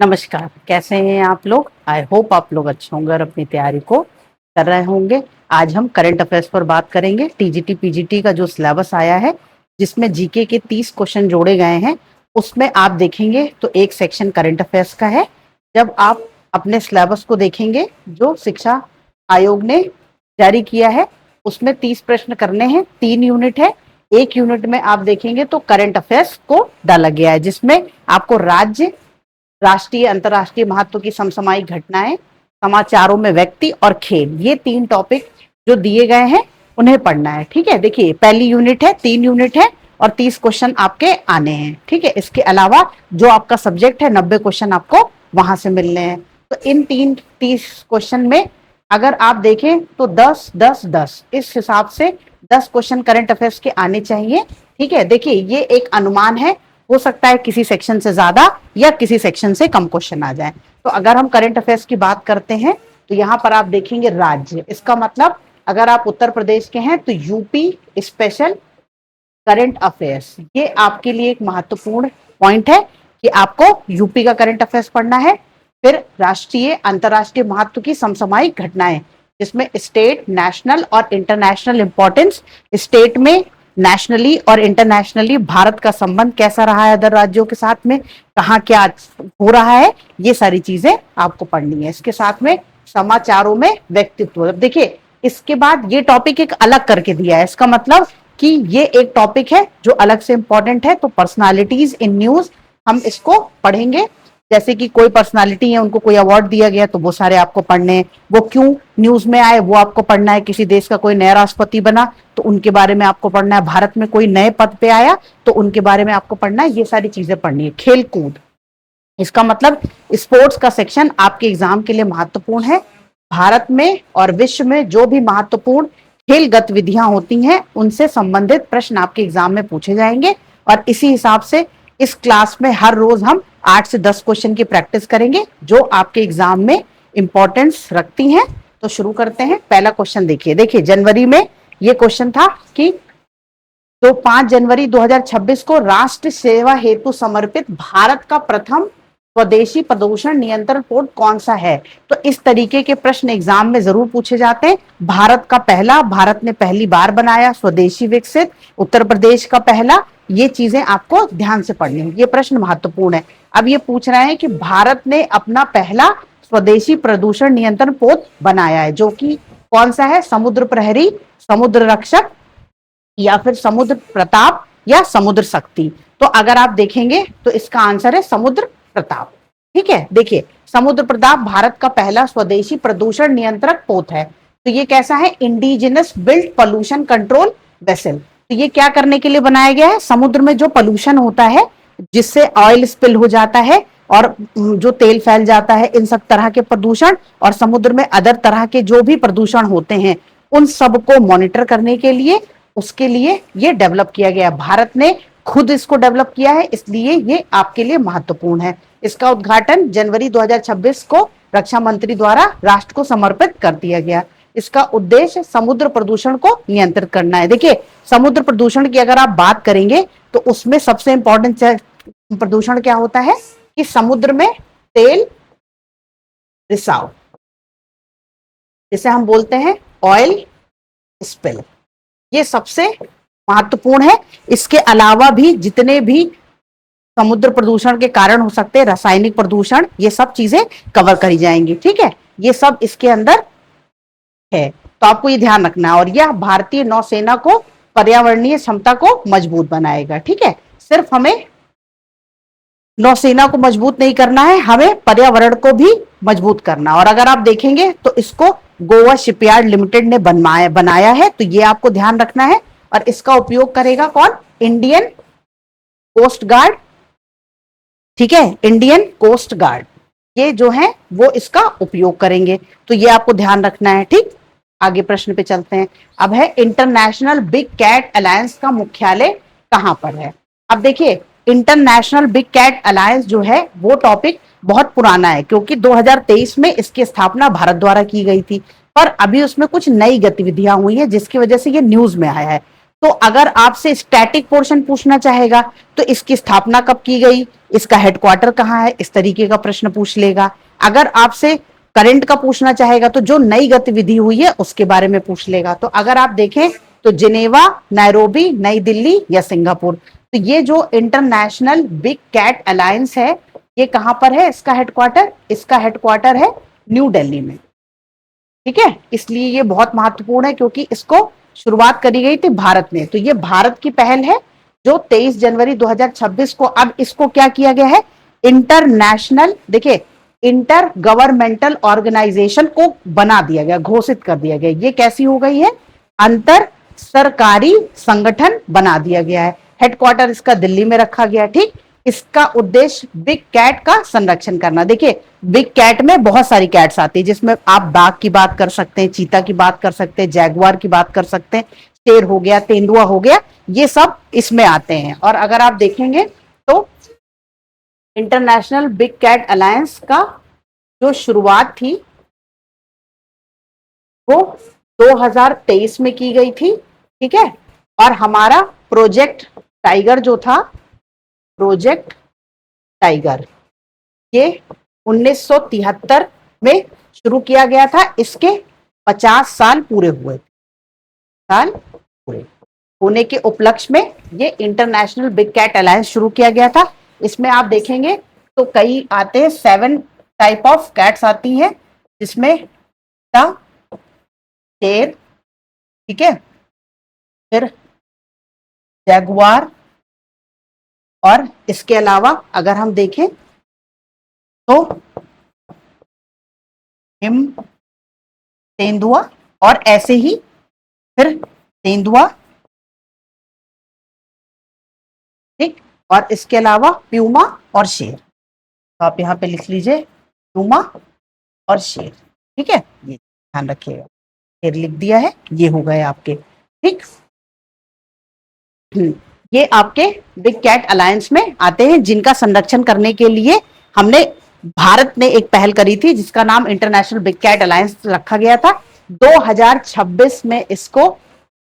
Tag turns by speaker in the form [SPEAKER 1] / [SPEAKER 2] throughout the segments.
[SPEAKER 1] नमस्कार। कैसे हैं आप लोग? आई होप आप लोग अच्छे होंगे और अपनी तैयारी को कर रहे होंगे। आज हम करंट अफेयर्स पर बात करेंगे। टीजीटी पीजीटी का जो सिलेबस आया है जिसमें जीके के 30 क्वेश्चन जोड़े गए हैं, उसमें आप देखेंगे तो एक सेक्शन करंट अफेयर्स का है। जब आप अपने सिलेबस को देखेंगे जो शिक्षा आयोग ने जारी किया है, उसमें 30 प्रश्न करने हैं, 3 यूनिट है। एक यूनिट में आप देखेंगे तो करंट अफेयर्स को डाला गया है, जिसमें आपको राज्य, राष्ट्रीय अंतर्राष्ट्रीय महत्व की समसामयिक घटनाएं, समाचारों में व्यक्ति और खेल, ये 3 टॉपिक जो दिए गए हैं उन्हें पढ़ना है। ठीक है, देखिए पहली यूनिट है, 3 यूनिट है और 30 क्वेश्चन आपके आने हैं। ठीक है, इसके अलावा जो आपका सब्जेक्ट है 90 क्वेश्चन आपको वहां से मिलने हैं। तो इन 30 क्वेश्चन में अगर आप देखें तो 10 10 10 इस हिसाब से 10 क्वेश्चन करंट अफेयर्स के आने चाहिए। ठीक है, देखिए ये एक अनुमान है, हो सकता है किसी सेक्शन से ज्यादा या किसी सेक्शन से कम क्वेश्चन आ जाए। तो अगर हम करंट अफेयर्स की बात करते हैं तो यहाँ पर आप देखेंगे राज्य, इसका मतलब अगर आप उत्तर प्रदेश के हैं तो यूपी स्पेशल करंट अफेयर्स, ये आपके लिए एक महत्वपूर्ण पॉइंट है कि आपको यूपी का करंट अफेयर्स पढ़ना है। फिर राष्ट्रीय अंतर्राष्ट्रीय महत्व की समसामयिक घटनाएं, जिसमें स्टेट, नेशनल और इंटरनेशनल इंपॉर्टेंस, स्टेट में, नेशनली और इंटरनेशनली भारत का संबंध कैसा रहा है अदर राज्यों के साथ में, कहाँ क्या हो रहा है, ये सारी चीजें आपको पढ़नी है। इसके साथ में समाचारों में व्यक्तित्व, देखिए इसके बाद ये टॉपिक एक अलग करके दिया है, इसका मतलब कि ये एक टॉपिक है जो अलग से इंपॉर्टेंट है। तो पर्सनालिटीज इन न्यूज हम इसको पढ़ेंगे, जैसे कि कोई पर्सनालिटी है, उनको कोई अवार्ड दिया गया तो वो सारे आपको पढ़ने हैं, वो क्यों न्यूज में आए वो आपको पढ़ना है। किसी देश का कोई नया राष्ट्रपति बना तो उनके बारे में आपको पढ़ना है, भारत में कोई नए पद पे आया तो उनके बारे में आपको पढ़ना है, ये सारी चीजें पढ़नी है। खेल कूद, इसका मतलब स्पोर्ट्स का सेक्शन आपके एग्जाम के लिए महत्वपूर्ण है। भारत में और विश्व में जो भी महत्वपूर्ण खेल गतिविधियां होती हैं उनसे संबंधित प्रश्न आपके एग्जाम में पूछे जाएंगे और इसी हिसाब से इस क्लास में हर रोज हम 8 से 10 क्वेश्चन की प्रैक्टिस करेंगे जो आपके एग्जाम में इंपॉर्टेंस रखती हैं। तो शुरू करते हैं। पहला क्वेश्चन देखिए जनवरी में ये क्वेश्चन था कि तो 5 जनवरी 2026 को राष्ट्र सेवा हेतु समर्पित भारत का प्रथम स्वदेशी प्रदूषण नियंत्रण बोर्ड कौन सा है। तो इस तरीके के प्रश्न एग्जाम में जरूर पूछे जाते हैं। भारत का पहला, भारत ने पहली बार बनाया, स्वदेशी विकसित, उत्तर प्रदेश का पहला, ये चीजें आपको ध्यान से पढ़नी है, ये प्रश्न महत्वपूर्ण है। अब ये पूछ रहे हैं कि भारत ने अपना पहला स्वदेशी प्रदूषण नियंत्रण बोर्ड बनाया है, जो कि कौन सा है, समुद्र प्रहरी, समुद्र रक्षक या फिर समुद्र प्रताप या समुद्र शक्ति। तो अगर आप देखेंगे तो इसका आंसर है समुद्र प्रताप। ठीक है, देखिए समुद्र प्रताप भारत का पहला स्वदेशी प्रदूषण नियंत्रक पोत है। तो ये कैसा है, indigenous built pollution control vessel. तो ये क्या करने के लिए बनाया गया है, समुद्र में जो पोल्यूशन होता है जिससे ऑयल स्पिल हो जाता है और जो तेल फैल जाता है, इन सब तरह के प्रदूषण और समुद्र में अदर तरह के जो भी प्रदूषण होते हैं उन सबको मॉनिटर करने के लिए, उसके लिए ये डेवलप किया गया। भारत ने खुद इसको डेवलप किया है, इसलिए ये आपके लिए महत्वपूर्ण है। इसका उद्घाटन जनवरी 2026 को रक्षा मंत्री द्वारा राष्ट्र को समर्पित कर दिया गया। इसका उद्देश्य समुद्र प्रदूषण को नियंत्रित करना है। देखिए समुद्र प्रदूषण की अगर आप बात करेंगे तो उसमें सबसे इंपॉर्टेंट प्रदूषण क्या होता है कि समुद्र में तेल रिसाव, जिसे हम बोलते हैं ऑयल स्पिल, ये सबसे महत्वपूर्ण है। इसके अलावा भी जितने भी समुद्र प्रदूषण के कारण हो सकते हैं, रासायनिक प्रदूषण, ये सब चीजें कवर करी जाएंगी। ठीक है, ये सब इसके अंदर है, तो आपको ये ध्यान रखना है। और यह भारतीय नौसेना को पर्यावरणीय क्षमता को मजबूत बनाएगा। ठीक है, सिर्फ हमें नौसेना को मजबूत नहीं करना है, हमें पर्यावरण को भी मजबूत करना। और अगर आप देखेंगे तो इसको गोवा शिपयार्ड लिमिटेड ने बनाया है, तो ये आपको ध्यान रखना है। और इसका उपयोग करेगा कौन, इंडियन कोस्ट गार्ड। ठीक है, इंडियन कोस्ट गार्ड, ये जो है वो इसका उपयोग करेंगे, तो ये आपको ध्यान रखना है। ठीक, आगे प्रश्न पे चलते हैं। अब है इंटरनेशनल बिग कैट अलायंस का मुख्यालय कहां पर है। अब देखिए इंटरनेशनल बिग कैट अलायंस जो है वो टॉपिक बहुत पुराना है, क्योंकि 2023 में इसकी स्थापना भारत द्वारा की गई थी, पर अभी उसमें कुछ नई गतिविधियां हुई है जिसकी वजह से ये न्यूज में आया है। तो अगर आपसे स्टैटिक पोर्शन पूछना चाहेगा तो इसकी स्थापना कब की गई, इसका हेडक्वार्टर कहाँ है, इस तरीके का प्रश्न पूछ लेगा। अगर आपसे करंट का पूछना चाहेगा तो जो नई गतिविधि हुई है उसके बारे में पूछ लेगा। तो अगर आप देखें तो जिनेवा, नैरोबी, नई दिल्ली या सिंगापुर। तो ये जो इंटरनेशनल बिग कैट अलायंस है ये कहां पर है, इसका हेडक्वार्टर है न्यू दिल्ली में। ठीक है, इसलिए ये बहुत महत्वपूर्ण है क्योंकि इसको शुरुआत करी गई थी भारत में। तो ये भारत की पहल है जो 23 जनवरी 2026 को, अब इसको क्या किया गया है, इंटरनेशनल, देखिए इंटर गवर्नमेंटल ऑर्गेनाइजेशन को बना दिया गया, घोषित कर दिया गया। ये कैसी हो गई है, अंतर सरकारी संगठन बना दिया गया है। हेडक्वार्टर इसका दिल्ली में रखा गया। ठीक, इसका उद्देश्य बिग कैट का संरक्षण करना। देखिए बिग कैट में बहुत सारी कैट्स आती है जिसमें आप बाघ की बात कर सकते हैं, चीता की बात कर सकते हैं, जैगुआर की बात कर सकते हैं, शेर हो गया, तेंदुआ हो गया, ये सब इसमें आते हैं। और अगर आप देखेंगे तो इंटरनेशनल बिग कैट अलायंस का जो शुरुआत थी वो 2023 में की गई थी। ठीक है, और हमारा प्रोजेक्ट टाइगर जो था, प्रोजेक्ट टाइगर, ये 1973 में शुरू किया गया था। इसके 50 साल पूरे हुए, साल पूरे होने के उपलक्ष्य में ये इंटरनेशनल बिग कैट अलायंस शुरू किया गया था। इसमें आप देखेंगे तो कई आते हैं, 7 टाइप ऑफ कैट्स आती हैं जिसमें शेर, ठीक है, फिर जैगुआर, और इसके अलावा अगर हम देखें तो हिम, तेंदुआ, और ऐसे ही फिर तेंदुआ, ठीक, और इसके अलावा प्यूमा और शेर। तो आप यहाँ पे लिख लीजिए प्यूमा और शेर। ठीक है, ये ध्यान रखिएगा, शेर लिख दिया है, ये हो गए आपके। ठीक, ये आपके बिग कैट अलायंस में आते हैं जिनका संरक्षण करने के लिए हमने, भारत ने एक पहल करी थी जिसका नाम इंटरनेशनल बिग कैट अलायंस रखा गया था। 2026 में इसको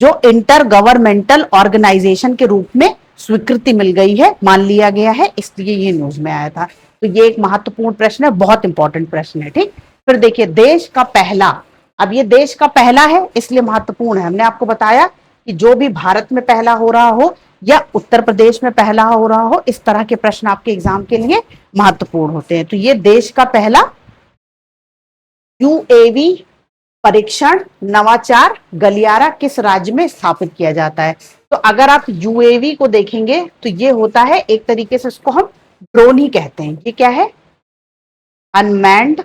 [SPEAKER 1] जो इंटर गवर्नमेंटल ऑर्गेनाइजेशन के रूप में स्वीकृति मिल गई है, मान लिया गया है, इसलिए ये न्यूज में आया था। तो ये एक महत्वपूर्ण प्रश्न है, बहुत इंपॉर्टेंट प्रश्न है। ठीक, फिर देखिए देश का पहला, अब ये देश का पहला है इसलिए महत्वपूर्ण है। हमने आपको बताया कि जो भी भारत में पहला हो रहा हो या उत्तर प्रदेश में पहला हो रहा हो, इस तरह के प्रश्न आपके एग्जाम के लिए महत्वपूर्ण होते हैं। तो ये देश का पहला यूएवी परीक्षण नवाचार गलियारा किस राज्य में स्थापित किया जाता है। तो अगर आप यूएवी को देखेंगे तो ये होता है एक तरीके से, इसको हम ड्रोन ही कहते हैं। ये क्या है, अनमैन्ड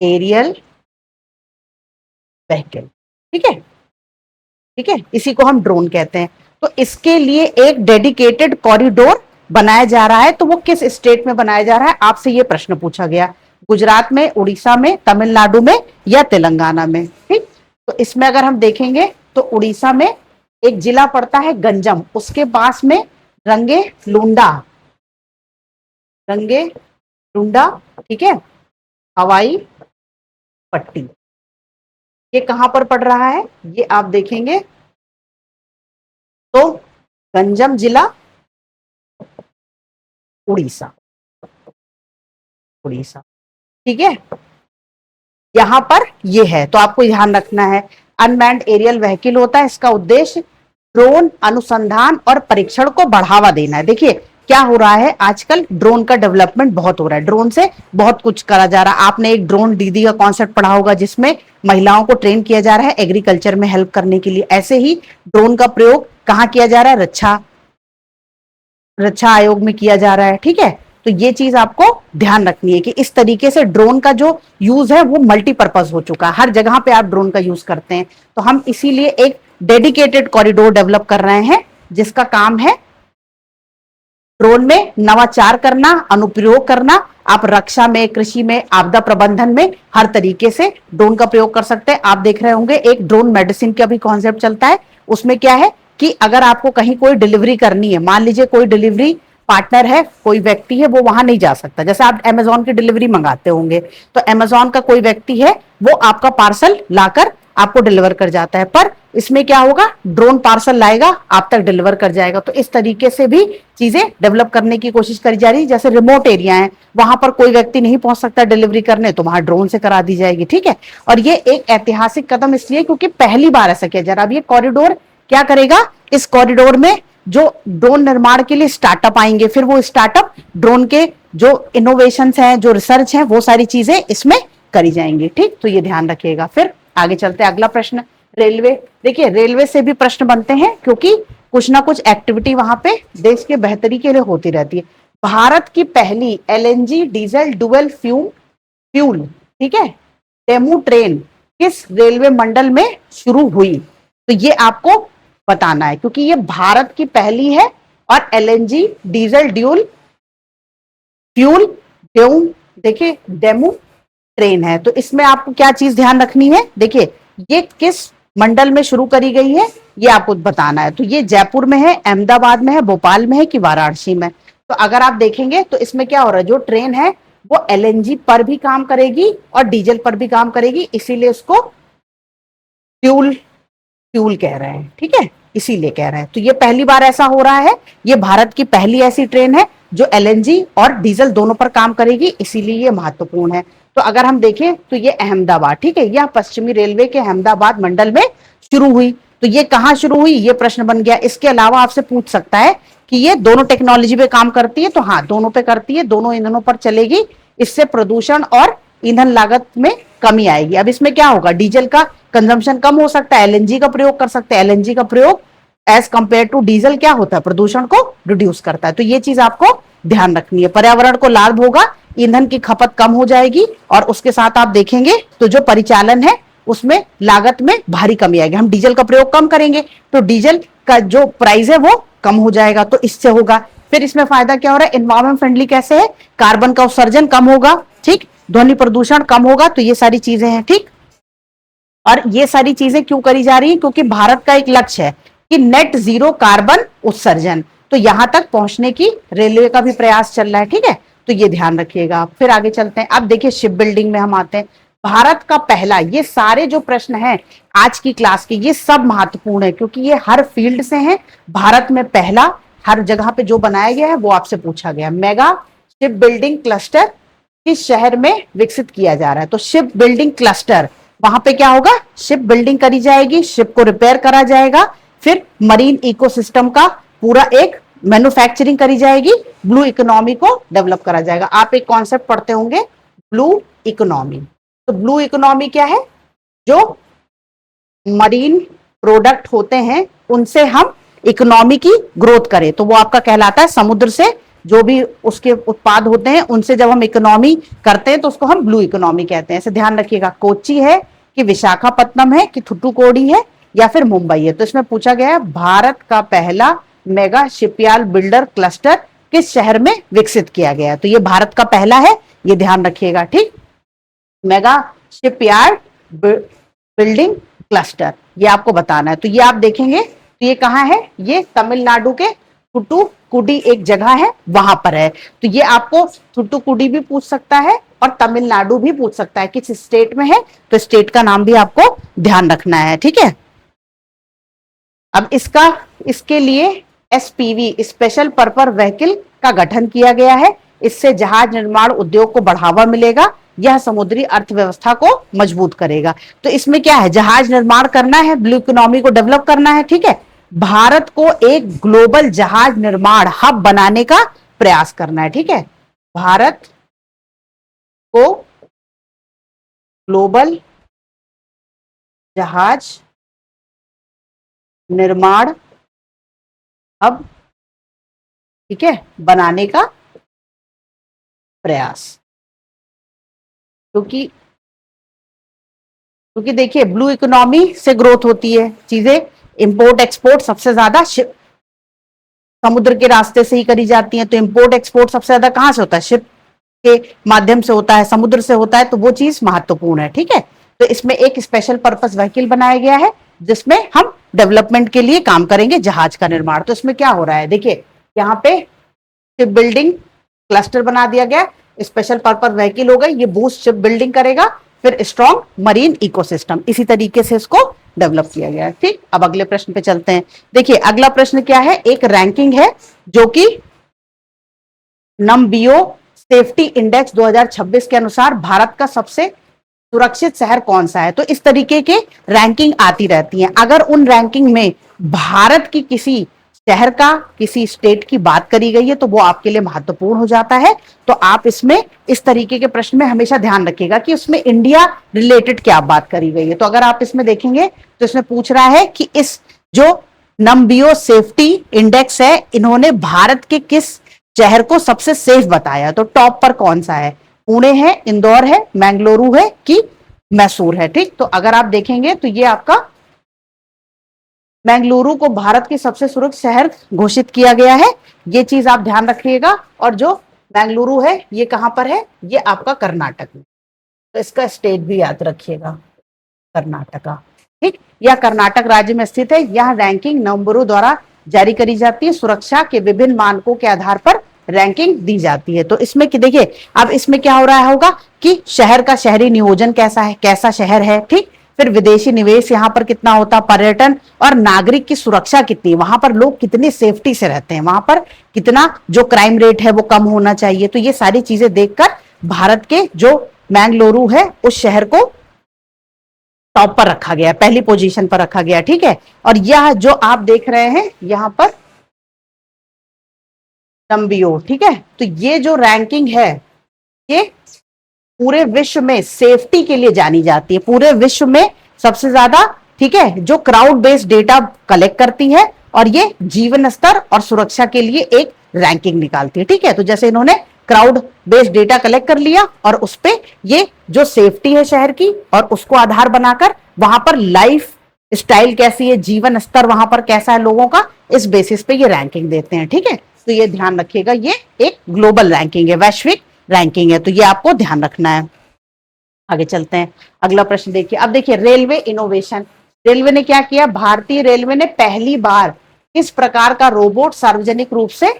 [SPEAKER 1] एरियल व्हीकल। ठीक है, ठीक है, इसी को हम ड्रोन कहते हैं। तो इसके लिए एक डेडिकेटेड कॉरिडोर बनाया जा रहा है। तो वो किस स्टेट में बनाया जा रहा है, आपसे ये प्रश्न पूछा गया, गुजरात में, उड़ीसा में, तमिलनाडु में या तेलंगाना में। ठीक, तो इसमें अगर हम देखेंगे तो उड़ीसा में एक जिला पड़ता है गंजम, उसके पास में रंगे लुंडा, रंगे लुंडा, ठीक है, हवाई पट्टी, ये कहां पर पड़ रहा है, ये आप देखेंगे तो गंजम जिला, उड़ीसा, उड़ीसा। ठीक है, यहां पर ये है, तो आपको ध्यान रखना है अनमैन्ड एरियल व्हीकल होता है, इसका उद्देश्य ड्रोन अनुसंधान और परीक्षण को बढ़ावा देना है। देखिए क्या हो रहा है आजकल, ड्रोन का डेवलपमेंट बहुत हो रहा है, ड्रोन से बहुत कुछ करा जा रहा है। आपने एक ड्रोन दीदी का कॉन्सेप्ट पढ़ा होगा जिसमें महिलाओं को ट्रेन किया जा रहा है एग्रीकल्चर में हेल्प करने के लिए। ऐसे ही ड्रोन का प्रयोग कहाँ किया जा रहा है, रक्षा आयोग में किया जा रहा है। ठीक है, तो ये चीज आपको ध्यान रखनी है कि इस तरीके से ड्रोन का जो यूज है वो मल्टीपर्पज हो चुका है, हर जगह पे आप ड्रोन का यूज करते हैं। तो हम इसीलिए एक डेडिकेटेड कॉरिडोर डेवलप कर रहे हैं जिसका काम है ड्रोन में नवाचार करना, अनुप्रयोग करना। आप रक्षा में, कृषि में, आपदा प्रबंधन में हर तरीके से ड्रोन का प्रयोग कर सकते हैं। आप देख रहे होंगे एक ड्रोन मेडिसिन का भी कॉन्सेप्ट चलता है, उसमें क्या है कि अगर आपको कहीं कोई डिलीवरी करनी है, मान लीजिए कोई डिलीवरी पार्टनर है, कोई व्यक्ति है, वो वहां नहीं जा सकता, जैसे आप अमेजोन की डिलीवरी मंगाते होंगे, तो अमेजोन का कोई व्यक्ति है वो आपका पार्सल लाकर आपको डिलीवर कर जाता है। पर इसमें क्या होगा, ड्रोन पार्सल लाएगा, आप तक डिलीवर कर जाएगा। तो इस तरीके से भी चीजें डेवलप करने की कोशिश करी जा रही है। जैसे रिमोट एरिया है, वहां पर कोई व्यक्ति नहीं पहुंच सकता डिलीवरी करने, तो वहां ड्रोन से करा दी जाएगी, ठीक है। और ये एक ऐतिहासिक कदम इसलिए क्योंकि पहली बार ऐसा किया जा रहा है। अब ये कॉरिडोर क्या करेगा, इस कॉरिडोर में जो ड्रोन निर्माण के लिए स्टार्टअप आएंगे, फिर वो स्टार्टअप ड्रोन के जो इनोवेशन हैं, जो रिसर्च है, वो सारी चीजें इसमें करी जाएंगी, ठीक। तो ये ध्यान रखिएगा। फिर आगे चलते हैं, अगला प्रश्न रेलवे। देखिए रेलवे से भी प्रश्न बनते हैं क्योंकि कुछ ना कुछ एक्टिविटी वहां पे देश के बेहतरी के लिए होती रहती है। भारत की पहली एलएनजी डीजल डुअल फ्यूल, ठीक है, डेमू ट्रेन किस रेलवे मंडल में शुरू हुई, तो ये आपको बताना है क्योंकि ये भारत की पहली है और एलएनजी डीजल ड्यूल फ्यूल देखिए डेमू ट्रेन है। तो इसमें आपको क्या चीज ध्यान रखनी है, देखिए ये किस मंडल में शुरू करी गई है ये आपको बताना है। तो ये जयपुर में है, अहमदाबाद में है, भोपाल में है कि वाराणसी में। तो अगर आप देखेंगे तो इसमें क्या हो रहा है, जो ट्रेन है वो एलएनजी पर भी काम करेगी और डीजल पर भी काम करेगी, इसीलिए उसको फ्यूल कह रहे हैं, ठीक है, इसीलिए कह रहे हैं। तो ये पहली बार ऐसा हो रहा है, ये भारत की पहली ऐसी ट्रेन है जो एलएनजी और डीजल दोनों पर काम करेगी, इसीलिए ये महत्वपूर्ण है। तो अगर हम देखें तो ये अहमदाबाद, ठीक है, यह पश्चिमी रेलवे के अहमदाबाद मंडल में शुरू हुई। तो ये कहां शुरू हुई, ये प्रश्न बन गया। इसके अलावा आपसे पूछ सकता है कि ये दोनों टेक्नोलॉजी पे काम करती है, तो हाँ दोनों पे करती है, दोनों ईंधनों पर चलेगी। इससे प्रदूषण और ईंधन लागत में कमी आएगी। अब इसमें क्या होगा, डीजल का कंजम्पशन कम हो सकता है, एलएनजी का प्रयोग कर सकते हैं। एलएनजी का प्रयोग एज कंपेयर टू डीजल क्या होता है, प्रदूषण को रिड्यूस करता है। तो ये चीज आपको ध्यान रखनी है। पर्यावरण को लाभ होगा, ईंधन की खपत कम हो जाएगी और उसके साथ आप देखेंगे तो जो परिचालन है उसमें लागत में भारी कमी आएगी। हम डीजल का प्रयोग कम करेंगे तो डीजल का जो प्राइस है वो कम हो जाएगा, तो इससे होगा। फिर इसमें फायदा क्या हो रहा है, एनवायरमेंट फ्रेंडली कैसे है, कार्बन का उत्सर्जन कम होगा, ठीक, ध्वनि प्रदूषण कम होगा। तो ये सारी चीजें हैं, ठीक। और ये सारी चीजें क्यों करी जा रही है, क्योंकि भारत का एक लक्ष्य है कि नेट जीरो कार्बन उत्सर्जन, तो यहां तक पहुंचने की रेलवे का भी प्रयास चल रहा है, ठीक है। तो ये ध्यान रखिएगा। फिर आगे चलते हैं, अब देखिए शिप बिल्डिंग में हम आते हैं। भारत का पहला, ये सारे जो प्रश्न हैं आज की क्लास के ये सब महत्वपूर्ण है क्योंकि ये हर फील्ड से हैं। भारत में पहला हर जगह पे जो बनाया गया है वो आपसे पूछा गया। मेगा शिप बिल्डिंग क्लस्टर किस शहर में विकसित किया जा रहा है, तो शिप बिल्डिंग क्लस्टर, वहां पे क्या होगा, शिप बिल्डिंग करी जाएगी, शिप को रिपेयर करा जाएगा, फिर मरीन इकोसिस्टम का पूरा एक मैन्युफैक्चरिंग करी जाएगी, ब्लू इकोनॉमी को डेवलप करा जाएगा। आप एक कॉन्सेप्ट पढ़ते होंगे ब्लू इकोनॉमी। तो ब्लू इकोनॉमी क्या है, जो मरीन प्रोडक्ट होते हैं उनसे हम इकोनॉमी की ग्रोथ करें, तो वो आपका कहलाता है समुद्र से जो भी उसके उत्पाद होते हैं उनसे जब हम इकोनॉमी करते हैं तो उसको हम ब्लू इकोनॉमी कहते हैं। ऐसे ध्यान रखिएगा, कोच्चि है कि विशाखापत्तनम है कि थुट्टुकोडी है या फिर मुंबई है। तो इसमें पूछा गया है भारत का पहला मेगा शिपयार्ड बिल्डर क्लस्टर किस शहर में विकसित किया गया है, तो ये भारत का पहला है, ये ध्यान रखिएगा, ठीक। मेगा शिपयार्ड बिल्डिंग क्लस्टर, ये आपको बताना है। तो ये आप देखेंगे तो ये कहाँ है, ये तमिलनाडु के थुट्टुकुडी एक जगह है वहां पर है। तो ये आपको थुट्टुकुडी भी पूछ सकता है और तमिलनाडु भी पूछ सकता है, किस स्टेट में है, तो स्टेट का नाम भी आपको ध्यान रखना है, ठीक है। अब इसके लिए एसपीवी स्पेशल पर्पस व्हीकल का गठन किया गया है। इससे जहाज निर्माण उद्योग को बढ़ावा मिलेगा, यह समुद्री अर्थव्यवस्था को मजबूत करेगा। तो इसमें क्या है, जहाज निर्माण करना है, ब्लू इकोनॉमी को डेवलप करना है, ठीक है। भारत को एक ग्लोबल जहाज निर्माण हब बनाने का प्रयास करना है, ठीक है। भारत को ग्लोबल जहाज निर्माण हब, ठीक है, बनाने का प्रयास, क्योंकि देखिए ब्लू इकोनॉमी से ग्रोथ होती है, चीजें इंपोर्ट एक्सपोर्ट सबसे ज्यादा समुद्र के रास्ते से ही करी जाती हैं। तो इंपोर्ट एक्सपोर्ट सबसे ज्यादा कहां से होता है, शिप के माध्यम से होता है, समुद्र से होता है, तो वो चीज महत्वपूर्ण है, ठीक है। तो इसमें एक स्पेशल पर्पस व्हीकल बनाया गया है जिसमें हम डेवलपमेंट के लिए काम करेंगे, जहाज का निर्माण। तो इसमें क्या हो रहा है, देखिए यहाँ पे शिप बिल्डिंग क्लस्टर बना दिया गया, स्पेशल पर्पस व्हीकल हो गई, ये बूस्ट शिप बिल्डिंग करेगा। फिर स्ट्रॉन्ग मरीन इकोसिस्टम, इसी तरीके से इसको डेवलप किया गया है। ठीक, अब अगले प्रश्न पे चलते हैं। देखिए अगला प्रश्न क्या है, एक रैंकिंग है जो कि नमबियो सेफ्टी इंडेक्स 2026 के अनुसार भारत का सबसे सुरक्षित शहर कौन सा है। तो इस तरीके के रैंकिंग आती रहती हैं। अगर उन रैंकिंग में भारत की किसी शहर का, किसी स्टेट की बात करी गई है तो वो आपके लिए महत्वपूर्ण हो जाता है। तो आप इसमें इस तरीके के प्रश्न में हमेशा ध्यान रखिएगा कि उसमें इंडिया रिलेटेड क्या बात करी गई है। तो अगर आप इसमें देखेंगे तो इसमें पूछ रहा है कि इस जो नमबियो सेफ्टी इंडेक्स है, इन्होंने भारत के किस शहर को सबसे सेफ बताया। तो टॉप पर कौन सा है, पुणे है, इंदौर है, मैंगलुरु है कि मैसूर है। ठीक, तो अगर आप देखेंगे तो ये आपका मैंगलुरु को भारत की सबसे सुरक्षित शहर घोषित किया गया है। ये चीज आप ध्यान रखिएगा। और जो मैंगलुरु है ये कहां पर है, ये आपका कर्नाटक में। तो इसका स्टेट भी याद रखिएगा, कर्नाटका। ठीक, यह कर्नाटक राज्य में स्थित है। यह रैंकिंग नवंबरों द्वारा जारी करी जाती है। सुरक्षा के विभिन्न मानकों के आधार पर रैंकिंग दी जाती है। तो इसमें कि देखिए अब इसमें क्या हो रहा होगा कि शहर का शहरी नियोजन कैसा है, कैसा शहर है। ठीक, फिर विदेशी निवेश यहाँ पर कितना होता, पर्यटन और नागरिक की सुरक्षा कितनी, वहां पर लोग कितनी सेफ्टी से रहते हैं, वहां पर कितना जो क्राइम रेट है वो कम होना चाहिए। तो ये सारी चीजें देखकर भारत के जो मैंगलुरु है उस शहर को टॉप पर रखा गया, पहली पोजीशन पर रखा गया। ठीक है, और यह जो आप देख रहे हैं यहां पर नमबियो, ठीक है, तो ये जो रैंकिंग है ये पूरे विश्व में सेफ्टी के लिए जानी जाती है, पूरे विश्व में सबसे ज्यादा। ठीक है, जो क्राउड बेस्ड डेटा कलेक्ट करती है और ये जीवन स्तर और सुरक्षा के लिए एक रैंकिंग निकालती है। ठीक है, तो जैसे इन्होंने क्राउड बेस्ड डेटा कलेक्ट कर लिया और उस पे ये जो सेफ्टी है शहर की और उसको आधार बनाकर वहां पर लाइफ स्टाइल कैसी है, जीवन स्तर वहां पर कैसा है लोगों का, इस बेसिस पे ये रैंकिंग देते हैं। ठीक है, तो ये ध्यान रखिएगा, ये एक ग्लोबल रैंकिंग है, वैश्विक रैंकिंग है, तो ये आपको ध्यान रखना है। आगे चलते हैं, अगला प्रश्न देखिए। अब देखिए रेलवे इनोवेशन, रेलवे ने क्या किया, भारतीय रेलवे ने पहली बार किस प्रकार का रोबोट सार्वजनिक रूप से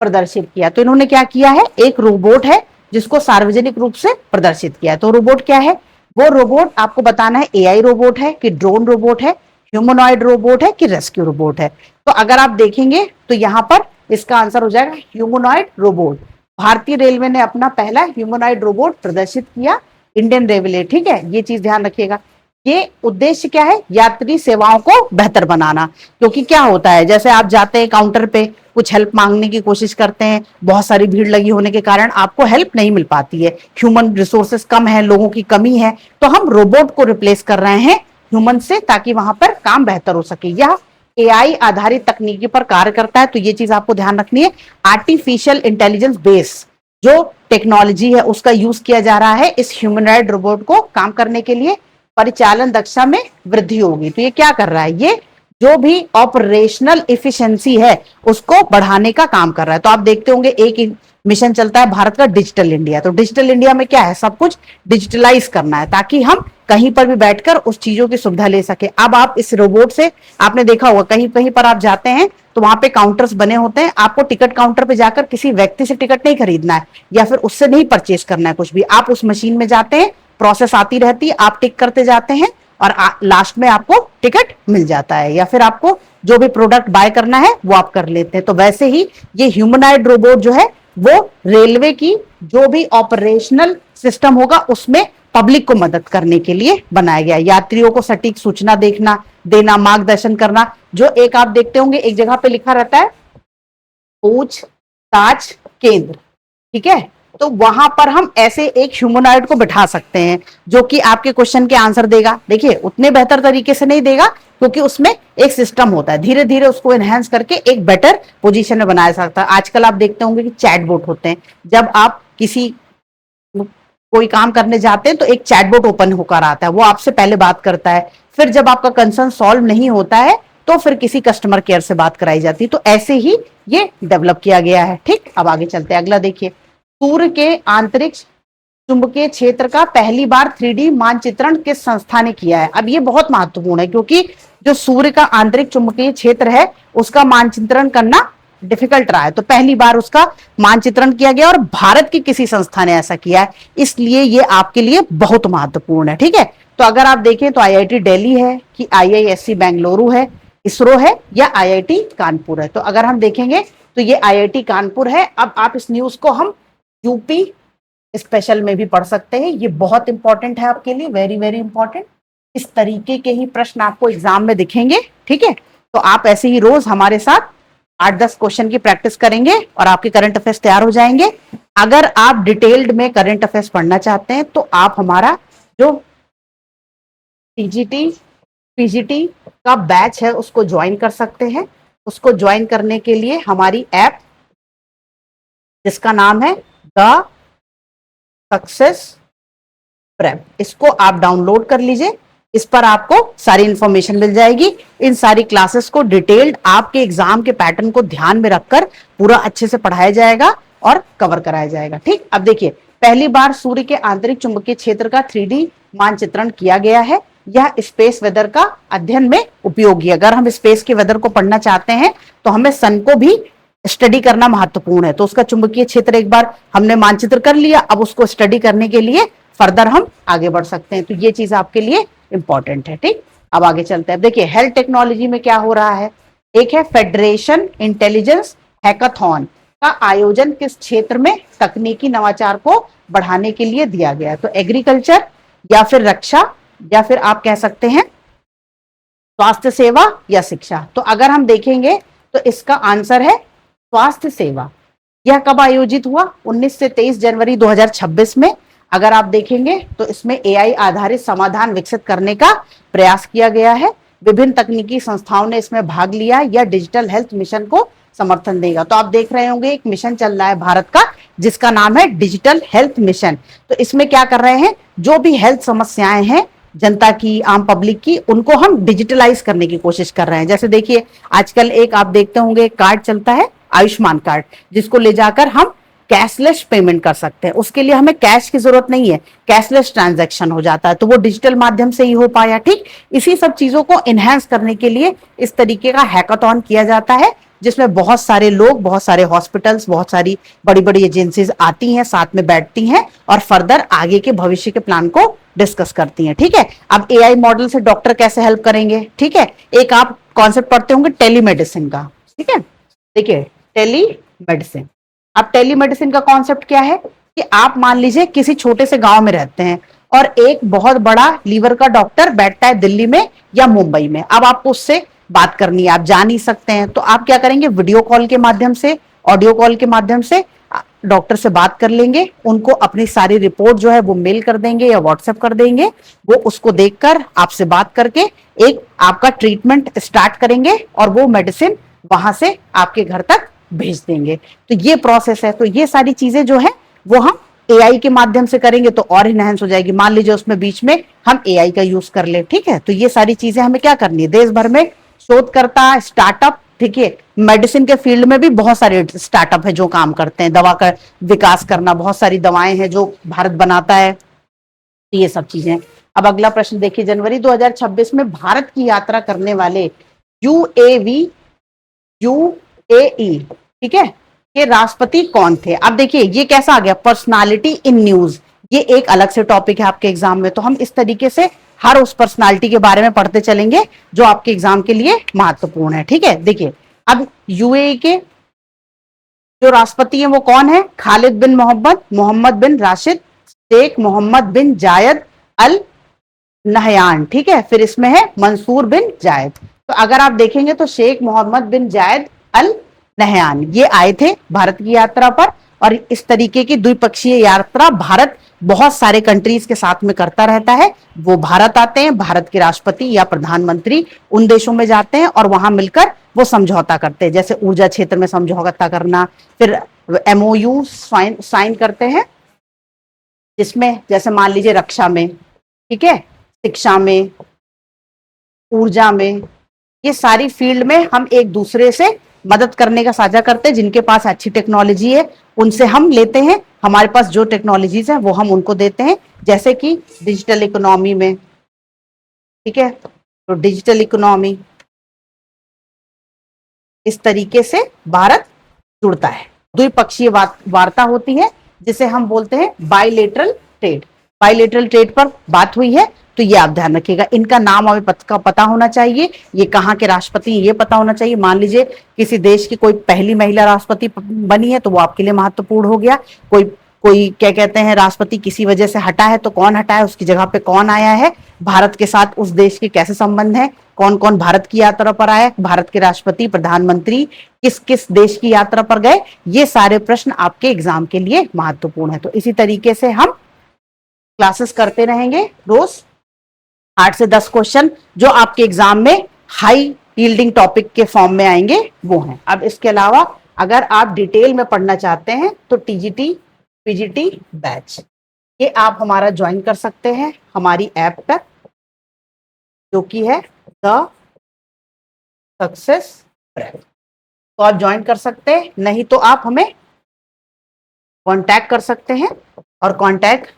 [SPEAKER 1] प्रदर्शित किया। तो इन्होंने क्या किया है, एक रोबोट है जिसको सार्वजनिक रूप से प्रदर्शित किया। तो रोबोट क्या है, वो रोबोट आपको बताना है एआई रोबोट है कि ड्रोन रोबोट है, ह्यूमनॉइड रोबोट है कि रेस्क्यू रोबोट है। तो अगर आप देखेंगे तो यहां पर इसका आंसर हो जाएगा ह्यूमनॉइड रोबोट। भारतीय रेलवे ने अपना पहला ह्यूमनॉइड रोबोट प्रदर्शित किया, इंडियन रेलवे। ठीक है, ये चीज ध्यान रखिएगा। ये उद्देश्य क्या है, यात्री सेवाओं को बेहतर बनाना। क्योंकि क्या होता है, जैसे आप जाते हैं काउंटर पे कुछ हेल्प मांगने की कोशिश करते हैं, बहुत सारी भीड़ लगी होने के कारण आपको हेल्प नहीं मिल पाती है, ह्यूमन रिसोर्सेस कम है, लोगों की कमी है, तो हम रोबोट को रिप्लेस कर रहे हैं ह्यूमन से ताकि वहां पर काम बेहतर हो सके। यह एआई आधारित तकनीकी पर कार्य करता है। तो ये चीज आपको ध्यान रखनी है, आर्टिफिशियल इंटेलिजेंस बेस जो टेक्नोलॉजी है उसका यूज किया जा रहा है इस ह्यूमनॉइड रोबोट को काम करने के लिए। परिचालन दक्षता में वृद्धि होगी। तो ये क्या कर रहा है, ये जो भी ऑपरेशनल इफिशिएंसी है उसको बढ़ाने का काम कर रहा है। तो आप देखते होंगे एक मिशन चलता है भारत का डिजिटल इंडिया। तो डिजिटल इंडिया में क्या है, सब कुछ डिजिटलाइज करना है ताकि हम कहीं पर भी बैठकर उस चीजों की सुविधा ले सके। अब आप इस रोबोट से, आपने देखा होगा कहीं कहीं पर आप जाते हैं तो वहां पे काउंटर्स बने होते हैं, आपको टिकट काउंटर पे जाकर किसी व्यक्ति से टिकट नहीं खरीदना है या फिर उससे नहीं परचेज करना है कुछ भी। आप उस मशीन में जाते हैं, प्रोसेस आती रहती है, आप टिक करते जाते हैं और लास्ट में आपको टिकट मिल जाता है, या फिर आपको जो भी प्रोडक्ट बाय करना है वो आप कर लेते हैं। तो वैसे ही ये ह्यूमनॉइड रोबोट जो है वो रेलवे की जो भी ऑपरेशनल सिस्टम होगा उसमें पब्लिक को मदद करने के लिए बनाया गया। यात्रियों को सटीक सूचना देना, मार्गदर्शन करना। जो एक आप देखते होंगे एक जगह पे लिखा रहता है पूछताछ केंद्र, ठीक है, तो वहां पर हम ऐसे एक ह्यूमनॉइड को बिठा सकते हैं जो कि आपके क्वेश्चन के आंसर देगा। देखिए उतने बेहतर तरीके से नहीं देगा क्योंकि उसमें एक सिस्टम होता है, धीरे धीरे उसको एनहेंस करके एक बेटर पोजीशन में बनाया सकता है। आजकल आप देखते होंगे कि चैटबॉट होते हैं, जब आप कोई काम करने जाते हैं तो एक चैटबॉट ओपन होकर आता है, वो आपसे पहले बात करता है, फिर जब आपका कंसर्न सॉल्व नहीं होता है तो फिर किसी कस्टमर केयर से बात कराई जाती है। तो ऐसे ही ये डेवलप किया गया है। ठीक, अब आगे चलते हैं, अगला देखिए। सूर्य के आंतरिक चुंबकीय क्षेत्र का पहली बार 3D मानचित्रण किस संस्था ने किया है। अब ये बहुत महत्वपूर्ण है क्योंकि जो सूर्य का आंतरिक चुंबकीय क्षेत्र है उसका मानचित्रण करना डिफिकल्ट रहा है, तो पहली बार उसका मानचित्रण किया गया और भारत की किसी संस्था ने ऐसा किया है, इसलिए ये आपके लिए बहुत महत्वपूर्ण है। ठीक है, तो अगर आप देखें तो आईआईटी दिल्ली है कि आईआईएससी बेंगलुरु है, इसरो है या आईआईटी कानपुर है। तो अगर हम देखेंगे तो ये आईआईटी कानपुर है। अब आप इस न्यूज को हम यूपी स्पेशल में भी पढ़ सकते हैं, ये बहुत इंपॉर्टेंट है आपके लिए, वेरी वेरी इंपॉर्टेंट। इस तरीके के ही प्रश्न आपको एग्जाम में दिखेंगे। ठीक है, तो आप ऐसे ही रोज हमारे साथ 8-10 क्वेश्चन की प्रैक्टिस करेंगे और आपके करंट अफेयर्स तैयार हो जाएंगे। अगर आप डिटेल्ड में करंट अफेयर्स पढ़ना चाहते हैं तो आप हमारा जो टीजीटी पीजीटी का बैच है उसको ज्वाइन कर सकते हैं। उसको ज्वाइन करने के लिए हमारी ऐप जिसका नाम है द सक्सेस प्रेप, इसको आप डाउनलोड कर लीजिए। इस पर आपको सारी इंफॉर्मेशन मिल जाएगी। इन सारी क्लासेस को डिटेल्ड आपके एग्जाम के पैटर्न को ध्यान में रखकर पूरा अच्छे से पढ़ाया जाएगा और कवर कराया जाएगा। ठीक, अब देखिए, पहली बार सूर्य के आंतरिक चुंबकीय क्षेत्र का 3D मानचित्रण किया गया है। यह स्पेस वेदर का अध्ययन में उपयोगी है। अगर हम स्पेस के वेदर को पढ़ना चाहते हैं तो हमें सन को भी स्टडी करना महत्वपूर्ण है। तो उसका चुंबकीय क्षेत्र एक बार हमने मानचित्र कर लिया, अब उसको स्टडी करने के लिए फर्दर हम आगे बढ़ सकते हैं। तो ये चीज आपके लिए इंपॉर्टेंट है। ठीक, अब आगे चलते हैं। देखिए हेल्थ टेक्नोलॉजी में क्या हो रहा है। एक है फेडरेशन इंटेलिजेंस हैकाथॉन का आयोजन किस क्षेत्र में तकनीकी नवाचार को बढ़ाने के लिए दिया गया है। तो एग्रीकल्चर या फिर रक्षा या फिर आप कह सकते हैं स्वास्थ्य सेवा या शिक्षा। तो अगर हम देखेंगे तो इसका आंसर है स्वास्थ्य सेवा। यह कब आयोजित हुआ? 19 से 23 जनवरी 2026 में। अगर आप देखेंगे तो इसमें एआई आधारित समाधान विकसित करने का प्रयास किया गया है। विभिन्न तकनीकी संस्थाओं ने इसमें भाग लिया। यह डिजिटल हेल्थ मिशन को समर्थन देगा। तो आप देख रहे होंगे एक मिशन चल रहा है भारत का जिसका नाम है डिजिटल हेल्थ मिशन। तो इसमें क्या कर रहे हैं, जो भी हेल्थ समस्याएं हैं जनता की, आम पब्लिक की, उनको हम डिजिटलाइज करने की कोशिश कर रहे हैं। जैसे देखिए आजकल एक आप देखते होंगे एक कार्ड चलता है आयुष्मान कार्ड, जिसको ले जाकर हम कैशलेस पेमेंट कर सकते हैं। उसके लिए हमें कैश की जरूरत नहीं है, कैशलेस ट्रांजैक्शन हो जाता है, तो वो डिजिटल माध्यम से ही हो पाया। ठीक, इसी सब चीजों को इनहेंस करने के लिए इस तरीके का हैकाथॉन किया जाता है जिसमें बहुत सारे लोग, बहुत सारे हॉस्पिटल्स, बहुत सारी बड़ी बड़ी एजेंसीज आती हैं, साथ में बैठती हैं और फर्दर आगे के भविष्य के प्लान को डिस्कस करती हैं। ठीक है, अब एआई मॉडल से डॉक्टर कैसे हेल्प करेंगे। ठीक है, एक आप कॉन्सेप्ट पढ़ते होंगे टेलीमेडिसिन का। ठीक है, देखिए टेलीमेडिसिन, अब टेलीमेडिसिन का कॉन्सेप्ट क्या है कि आप मान लीजिए किसी छोटे से गांव में रहते हैं और एक बहुत बड़ा लीवर का डॉक्टर बैठता है दिल्ली में या मुंबई में। अब आपको उससे बात करनी है, आप जा नहीं सकते हैं, तो आप क्या करेंगे, वीडियो कॉल के माध्यम से, ऑडियो कॉल के माध्यम से डॉक्टर से बात कर लेंगे। उनको अपनी सारी रिपोर्ट जो है वो मेल कर देंगे या व्हाट्सएप कर देंगे। वो उसको देखकर आपसे बात करके एक आपका ट्रीटमेंट स्टार्ट करेंगे और वो मेडिसिन वहां से आपके घर तक भेज देंगे। तो ये प्रोसेस है। तो ये सारी चीजें जो है वो हम एआई के माध्यम से करेंगे तो और इनहेंस हो जाएगी। मान लीजिए उसमें बीच में हम एआई का यूज कर ले। ठीक है, तो ये सारी चीजें हमें क्या करनी है, देश भर में शोधकर्ता, स्टार्टअप, ठीक है, मेडिसिन के फील्ड में भी बहुत सारे स्टार्टअप है जो काम करते हैं, दवा का विकास करना, बहुत सारी दवाएं हैं जो भारत बनाता है। तो ये सब चीजें। अब अगला प्रश्न देखिए, जनवरी 2026 में भारत की यात्रा करने वाले यूएई, ठीक है, ये राष्ट्रपति कौन थे। अब देखिए ये कैसा आ गया, पर्सनालिटी इन न्यूज, ये एक अलग से टॉपिक है आपके एग्जाम में। तो हम इस तरीके से हर उस पर्सनालिटी के बारे में पढ़ते चलेंगे जो आपके एग्जाम के लिए महत्वपूर्ण है। ठीक है, देखिए अब यूएई के जो राष्ट्रपति हैं वो कौन है, खालिद बिन मोहम्मद, मोहम्मद बिन राशिद, शेख मोहम्मद बिन जायद अल नहयान। ठीक है, फिर इसमें है मंसूर बिन जायद। तो अगर आप देखेंगे तो शेख मोहम्मद बिन जायद अल नहयान ये आए थे भारत की यात्रा पर। और इस तरीके की द्विपक्षीय यात्रा भारत बहुत सारे कंट्रीज के साथ में करता रहता है। वो भारत आते हैं, भारत के राष्ट्रपति या प्रधानमंत्री उन देशों में जाते हैं और वहां मिलकर वो समझौता करते हैं, जैसे ऊर्जा क्षेत्र में समझौता करना, फिर एमओयू साइन करते हैं जिसमें जैसे मान लीजिए रक्षा में, ठीक है, शिक्षा में, ऊर्जा में, ये सारी फील्ड में हम एक दूसरे से मदद करने का साझा करते हैं। जिनके पास अच्छी टेक्नोलॉजी है उनसे हम लेते हैं, हमारे पास जो टेक्नोलॉजीज है वो हम उनको देते हैं, जैसे कि डिजिटल इकोनॉमी में। ठीक है, तो डिजिटल इकोनॉमी इस तरीके से भारत जुड़ता है, द्विपक्षीय वार्ता होती है जिसे हम बोलते हैं बायलेटरल ट्रेड। बायलेटरल ट्रेड पर बात हुई है, तो ये आप ध्यान रखिएगा, इनका नाम हमें पता होना चाहिए, ये कहाँ के राष्ट्रपति ये पता होना चाहिए। मान लीजिए किसी देश की कोई पहली महिला राष्ट्रपति बनी है तो वो आपके लिए महत्वपूर्ण हो गया। कोई क्या कहते हैं राष्ट्रपति किसी वजह से हटा है तो कौन हटा है, उसकी जगह पे कौन आया है, भारत के साथ उस देश के कैसे संबंध है, कौन कौन भारत की यात्रा पर आया, भारत के राष्ट्रपति प्रधानमंत्री किस किस देश की यात्रा पर गए, ये सारे प्रश्न आपके एग्जाम के लिए महत्वपूर्ण है। तो इसी तरीके से हम क्लासेस करते रहेंगे रोज, 8 से 10 क्वेश्चन जो आपके एग्जाम में हाई यील्डिंग टॉपिक के फॉर्म में आएंगे वो हैं। अब इसके अलावा अगर आप डिटेल में पढ़ना चाहते हैं तो टीजीटी पीजीटी बैच ये आप हमारा ज्वाइन कर सकते हैं हमारी ऐप पर, जो कि है द सक्सेस प्रेप। तो आप ज्वाइन कर सकते हैं, नहीं तो आप हमें कांटेक्ट कर सकते हैं और कांटेक्ट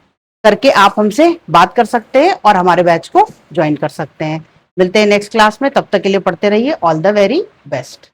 [SPEAKER 1] करके आप हमसे बात कर सकते हैं और हमारे बैच को ज्वाइन कर सकते हैं। मिलते हैं नेक्स्ट क्लास में, तब तक के लिए पढ़ते रहिए। All the very best.